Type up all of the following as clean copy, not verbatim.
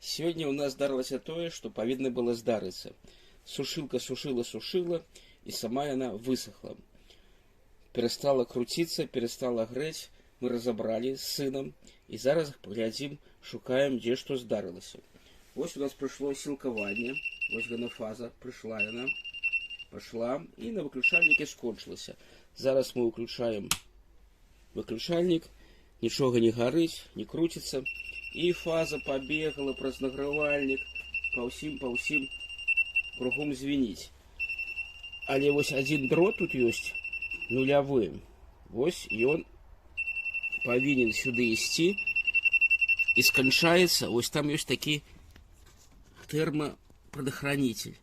Сегодня у нас здарылася тое, што павінна было здарыцца. Сушилка сушила, и сама она высохла. Перестала крутиться, перестала греть. Мы разобрали с сыном. И зараз глядзім, шукаем, где что здарылася. Вот у нас пришло сілкаванне. Вот яна фаза, пришла она. Пошла. И на выключальнике скончылася. Зараз мы выключаем выключальник. Ничего не горит, не крутится. И фаза побегала праз награвальник по всем кругом звенить. Але вось один дрот тут есть нулявы. Вось ён павінен сюды ісці и скончается. Вось там есть такі термопредохранитель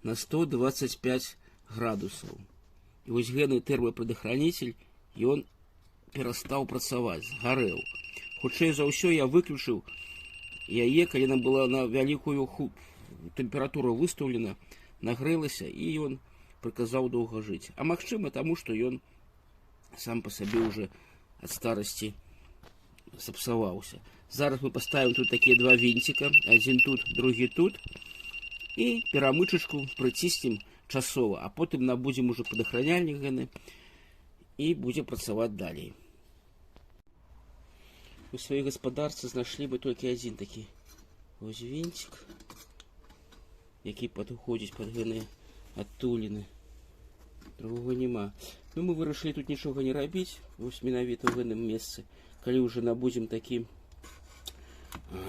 на 125 градусов. И вось гэты термопредохранитель ён перестал працаваць, згарэў. Хутчэй за ўсё я выключыў яе, калі яна была на вялікую тэмпературу выстаўлена, нагрэлася, і ён прыказаў доўга жыць. А магчыма, таму што ён сам па сабе уже ад старасці сапсаваўся. Зараз мы паставім тут такія два вінціка, адзін тут, другі тут, і перамычачку прыціснем часова, а потым набудзем уже прадахраняльнік гэны і будзе працаваць далей. У своей гаспадарцы знайшлі мы толькі один такі вось вінцік, які падыходзіць пад гэтыя адтуліны. Другого няма. Ну, мы вырашылі тут нічога не рабіць, вось менавіта ў гэтым месцы. Калі ўжо набудзем такі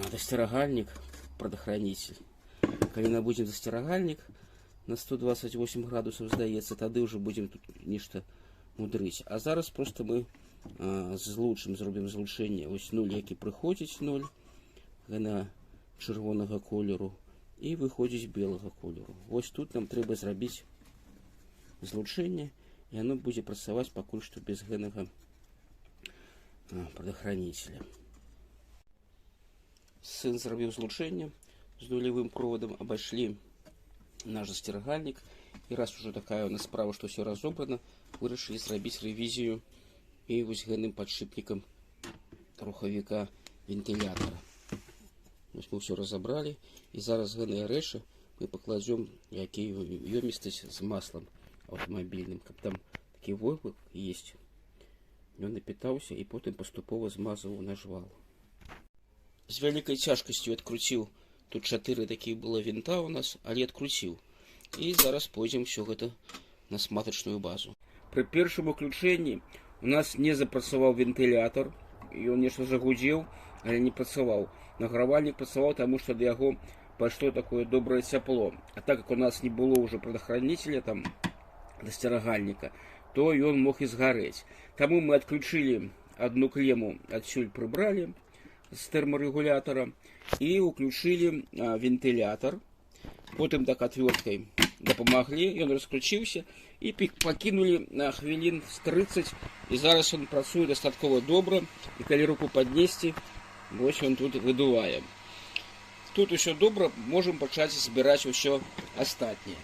засцерагальнік, прадахранитель. Калі набудзем засцерагальнік на 128 градусов, здаецца, тады ўжо будзем тут нешта мудрыць. А зараз просто мы злучым, зробім злучэнне. Ось 0, які прыходзіць 0, гэна чырвонага колеру, і выходзіць белага колеру. Вось тут нам трэба зрабіць злучэнне, і оно будзе працаваць пакуль што без гэтага прадахранителя. Сын зрабіў злучэнне з нулевым проводам, абайшлі наш засцерагальнік, і раз уже такая у нас справа, што все разобрана, вырашылі зрабіць рэвізію і вось гэтым падшипникам рухавіка вентилятора. Вось мы все разобрали, і зараз гэтыя рэчы мы пакладзем якую ёмістасць з маслом аўтамабільным, каб там такі войлок есть. Ён напітаўся і потым паступова змазаў наш вал. З вялікай цяжкасцю адкруціў. Тут 4 такія было вінта у нас, але адкруціў. І зараз пойдзем все гэта на сматачную базу. Пры першым уключэнні у нас не запрацаваў вентылятор, ён нешта загудзеў, але не працаваў. Награвальнік працаваў, таму што да яго пайшло такое добрае цяпло. А так как у нас не было ўжо прадахранителя, там засцерагальніка, то ён мог і згарэць. Таму мы адключылі одну клему, адсюль прыбралі з тэрмарэгулятора і уключылі вентылятор. Потым так отверткой дапамаглі, ён раскручыўся, і пакінулі на хвілін з 30, і зараз ён працуе дастаткова добра, і калі руку паднесці, вось ён тут выдувае. Тут усё добра, можам пачаць збіраць усё астатняе.